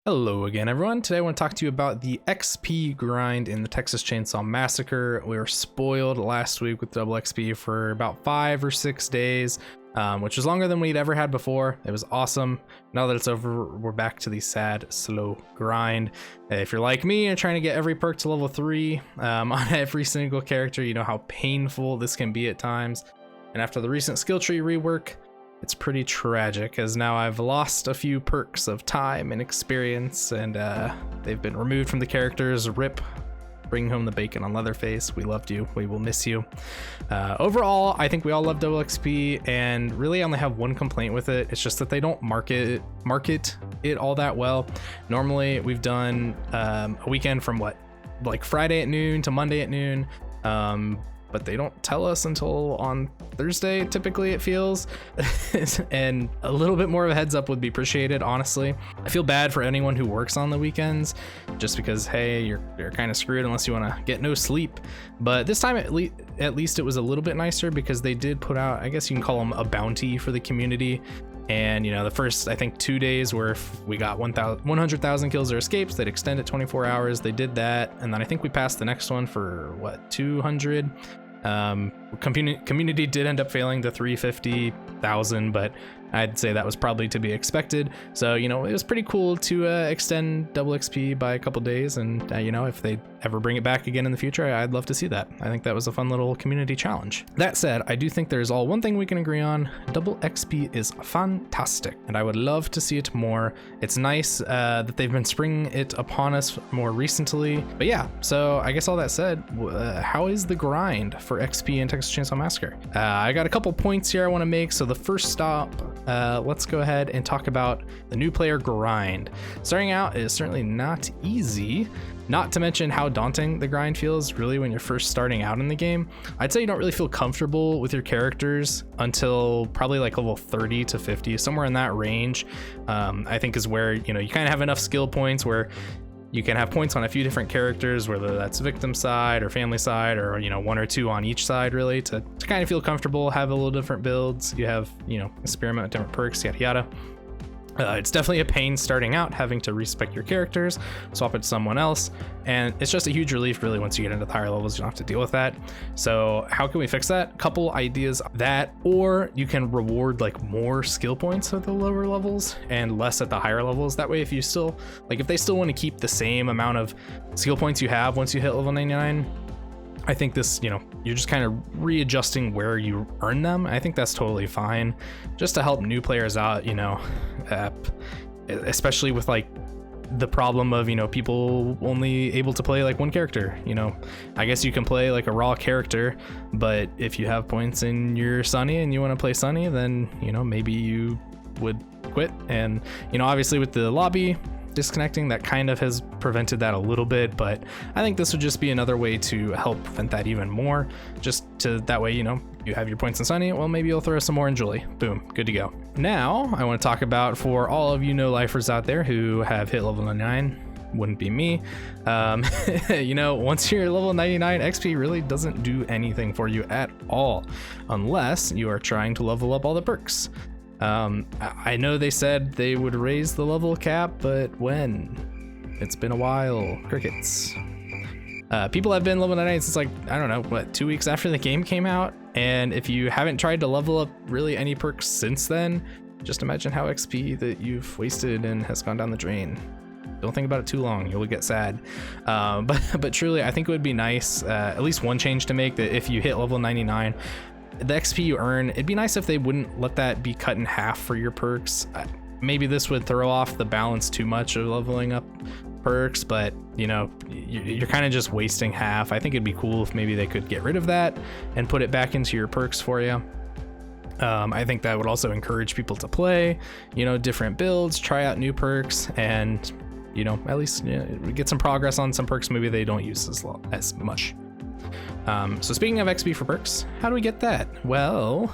Hello again, everyone. Today I want to talk to you about the XP grind in the Texas Chainsaw Massacre. We were spoiled last week with double XP for about 5 or 6 days, which was longer than we'd ever had before. It was awesome. Now that it's over, we're back to the sad, slow grind. If you're like me and trying to get every perk to level 3 on every single character, you know how painful this can be at times. And after the recent skill tree rework, it's pretty tragic, as now I've lost a few perks of time and experience, and they've been removed from the characters. RIP. Bring home the bacon on Leatherface. We loved you. We will miss you. Overall, I think we all love double XP, and really only have one complaint with it. It's just that they don't market it all that well. Normally, we've done a weekend from like Friday at noon to Monday at noon. But they don't tell us until on Thursday, typically it feels. And a little bit more of a heads up would be appreciated, honestly. I feel bad for anyone who works on the weekends, just because, hey, you're kind of screwed unless you want to get no sleep. But this time, at least it was a little bit nicer, because they did put out, I guess you can call them a bounty for the community. And, you know, the first, I think, 2 days where if we got 100,000 kills or escapes, they'd extend it 24 hours. They did that. And then I think we passed the next one for, 200? Community did end up failing to 350,000, but I'd say that was probably to be expected. So, you know, it was pretty cool to extend double XP by a couple days. And, you know, if they ever bring it back again in the future, I'd love to see that. I think that was a fun little community challenge. That said, I do think there's all one thing we can agree on. Double XP is fantastic, and I would love to see it more. It's nice that they've been springing it upon us more recently. But yeah, so I guess all that said, how is the grind for XP in Texas Chainsaw Massacre? I got a couple points here I want to make. So the first stop, let's go ahead and talk about the new player grind. Starting out is certainly not easy, not to mention how daunting the grind feels really when you're first starting out in the game. I'd say you don't really feel comfortable with your characters until probably like level 30 to 50, somewhere in that range. I think is where, you know, you kind of have enough skill points where you can have points on a few different characters, whether that's victim side or family side, or, you know, 1 or 2 on each side, really, to kind of feel comfortable, have a little different builds. You have, you know, experiment with different perks, yada yada. It's definitely a pain starting out, having to respec your characters, swap it to someone else, and it's just a huge relief really once you get into the higher levels. You don't have to deal with that. So how can we fix that? Couple ideas: that, or you can reward like more skill points at the lower levels and less at the higher levels. That way, if you still if they still want to keep the same amount of skill points you have once you hit level 99, I think this, you know, you're just kind of readjusting where you earn them. I think that's totally fine, just to help new players out, you know, especially with like the problem of, you know, people only able to play like one character. You know, I guess you can play like a raw character, but if you have points in your Sunny and you want to play Sunny, then, you know, maybe you would quit. And, you know, obviously with the lobby disconnecting, that kind of has prevented that a little bit, but I think this would just be another way to help prevent that even more, just to that way, you know, you have your points in Sunny, well, maybe you'll throw some more in Julie. Boom, good to go. Now I want to talk about, for all of you no lifers out there who have hit level 99, wouldn't be me, you know, once you're level 99, XP really doesn't do anything for you at all, unless you are trying to level up all the perks. I know they said they would raise the level cap, but when? It's been a while. Crickets. People have been level 99 since, like, I don't know, 2 weeks after the game came out, and if you haven't tried to level up really any perks since then, just imagine how XP that you've wasted and has gone down the drain. Don't think about it too long, you'll get sad. But truly, I think it would be nice, at least one change to make, that if you hit level 99, the XP you earn, it'd be nice if they wouldn't let that be cut in half for your perks. Maybe this would throw off the balance too much of leveling up perks, but, you know, you're kind of just wasting half. I think it'd be cool if maybe they could get rid of that and put it back into your perks for you. I think that would also encourage people to play, you know, different builds, try out new perks, and, you know, at least, you know, get some progress on some perks maybe they don't use as much. So speaking of XP for perks, how do we get that? Well,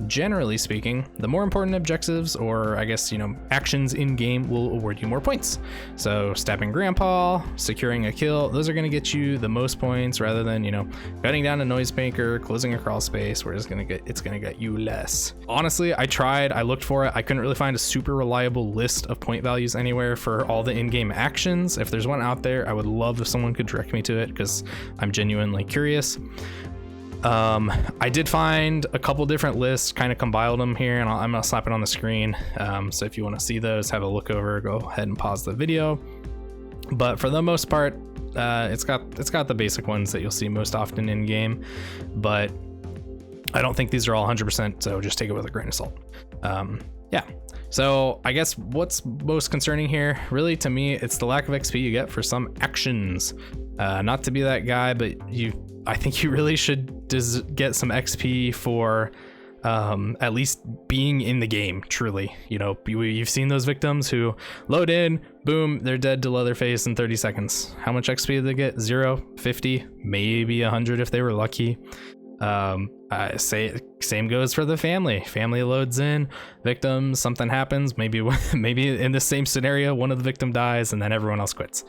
generally speaking, the more important objectives, or I guess, actions in game, will award you more points. So stabbing grandpa, securing a kill, those are going to get you the most points, rather than, cutting down a noisemaker, closing a crawl space, where it's going to get you less. Honestly, I looked for it. I couldn't really find a super reliable list of point values anywhere for all the in-game actions. If there's one out there, I would love if someone could direct me to it, because I'm genuinely curious. I did find a couple different lists, kind of compiled them here, and I'm gonna slap it on the screen. So if you want to see those, have a look over, go ahead and pause the video. But for the most part, it's got the basic ones that you'll see most often in game, but I don't think these are all 100%, so just take it with a grain of salt. Yeah. So I guess what's most concerning here, really, to me, it's the lack of XP you get for some actions. Not to be that guy, but I think you really should get some XP for at least being in the game, truly. You've seen those victims who load in, boom, they're dead to Leatherface in 30 seconds. How much XP did they get? 0, 50, maybe 100 if they were lucky. Same goes for the family loads in, victims, something happens, maybe in the same scenario, one of the victim dies and then everyone else quits.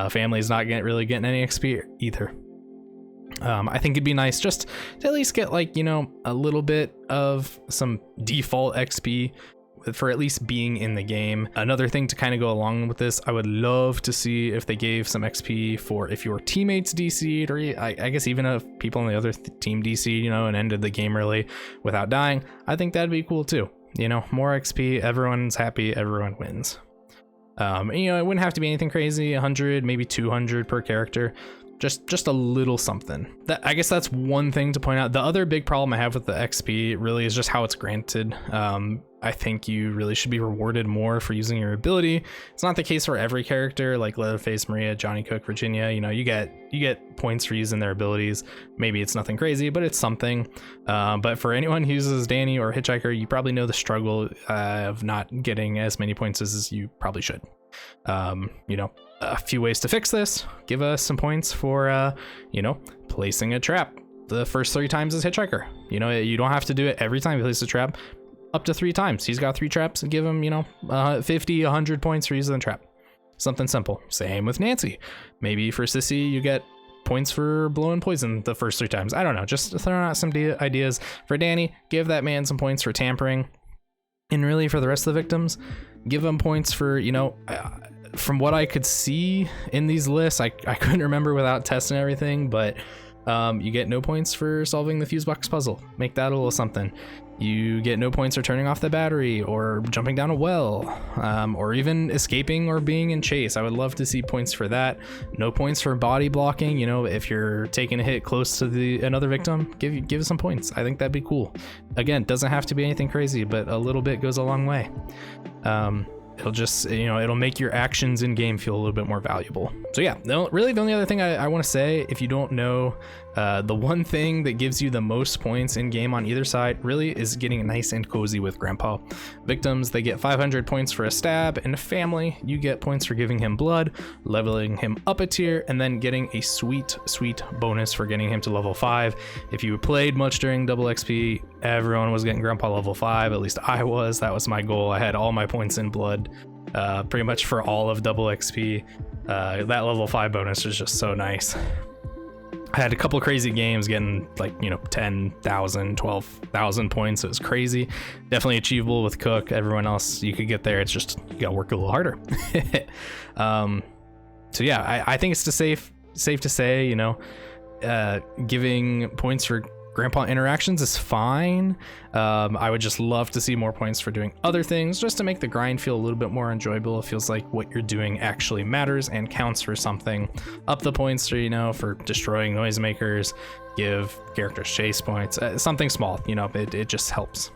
Family's not really getting any XP either. I think it'd be nice just to at least get a little bit of some default XP for at least being in the game. Another thing to kind of go along with this, I would love to see if they gave some XP for if your teammates DC'd, or I guess even if people on the other team DC'd, and ended the game early without dying. I think that'd be cool too. More XP, everyone's happy, everyone wins. It wouldn't have to be anything crazy, 100, maybe 200 per character. Just a little something. I guess that's one thing to point out. The other big problem I have with the XP really is just how it's granted. I think you really should be rewarded more for using your ability. It's not the case for every character, like Leatherface, Maria, Johnny Cook, Virginia. You get points for using their abilities. Maybe it's nothing crazy, but it's something. But for anyone who uses Danny or Hitchhiker, you probably know the struggle of not getting as many points as you probably should. A few ways to fix this: give us some points for placing a trap the first 3 times as Hitchhiker. You don't have to do it every time you place a trap, up to 3 times. He's got 3 traps, and give him 50, 100 points for using the trap. Something simple. Same with Nancy. Maybe for Sissy you get points for blowing poison the first 3 times. I don't know, just throwing out some ideas. For Danny, give that man some points for tampering. And really, for the rest of the victims, give them points for, from what I could see in these lists, I couldn't remember without testing everything, but you get no points for solving the fuse box puzzle. Make that a little something. You get no points for turning off the battery, or jumping down a well, or even escaping or being in chase. I would love to see points for that. No points for body blocking. If you're taking a hit close to another victim, give some points. I think that'd be cool. Again, doesn't have to be anything crazy, but a little bit goes a long way. It'll just, it'll make your actions in game feel a little bit more valuable. So yeah, really the only other thing I want to say, if you don't know, the one thing that gives you the most points in game on either side really is getting nice and cozy with Grandpa. Victims, they get 500 points for a stab, and a family, you get points for giving him blood, leveling him up a tier, and then getting a sweet bonus for getting him to level 5. If you played much during double XP, everyone was getting Grandpa level 5, at least I was. That was my goal. I had all my points in blood pretty much for all of double XP. That level 5 bonus was just so nice. I had a couple crazy games getting 10,000, 12,000 points. It was crazy. Definitely achievable with Cook. Everyone else, you could get there. It's just, you gotta work a little harder. So yeah, I think it's safe to say, giving points for Grandpa interactions is fine. I would just love to see more points for doing other things, just to make the grind feel a little bit more enjoyable. It feels like what you're doing actually matters and counts for something. Up the points for, for destroying noisemakers, give characters chase points, something small, it just helps.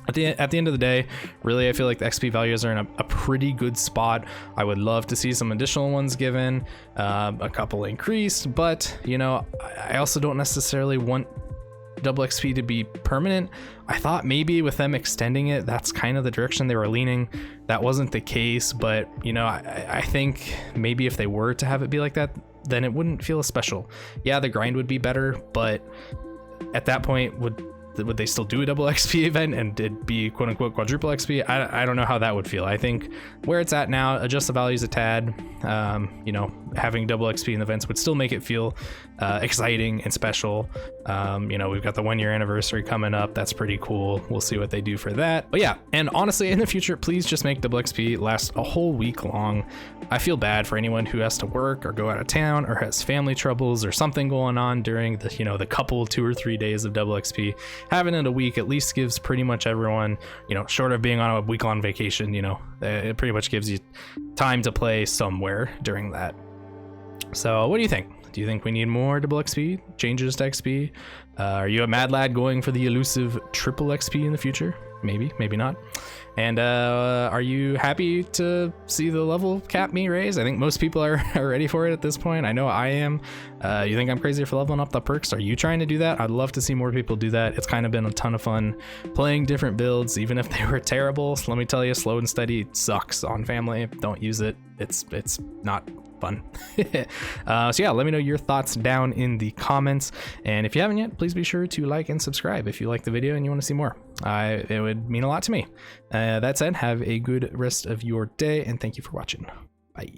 At the end of the day, really, I feel like the XP values are in a pretty good spot. I would love to see some additional ones given, a couple increased, but I also don't necessarily want double XP to be permanent. I thought maybe with them extending it, that's kind of the direction they were leaning. That wasn't the case, but I think maybe if they were to have it be like that, then it wouldn't feel as special. Yeah, the grind would be better, but at that point, would would they still do a double XP event and it'd be quote unquote quadruple XP? I don't know how that would feel. I think where it's at now, adjust the values a tad. You know, having double XP in the events would still make it feel exciting and special. You know, we've got the 1-year anniversary coming up. That's pretty cool. We'll see what they do for that. But yeah, and honestly, in the future, please just make double XP last a whole week long. I feel bad for anyone who has to work or go out of town or has family troubles or something going on during the, you know, the couple 2 or 3 days of double XP. Having it a week at least gives pretty much everyone, you know, short of being on a week-long vacation, you know, it pretty much gives you time to play somewhere during that. So what do you think? Do you think we need more double XP, changes to XP? Are you a mad lad going for the elusive triple XP in the future? Maybe, maybe not. And are you happy to see the level cap me raise? I think most people are ready for it at this point. I know I am. You think I'm crazy for leveling up the perks? Are you trying to do that? I'd love to see more people do that. It's kind of been a ton of fun playing different builds, even if they were terrible. So let me tell you, slow and steady sucks on family. Don't use it. It's not fun. So yeah, let me know your thoughts down in the comments, and if you haven't yet, please be sure to like and subscribe if you like the video and you want to see more. It would mean a lot to me. That said, have a good rest of your day, and thank you for watching. Bye.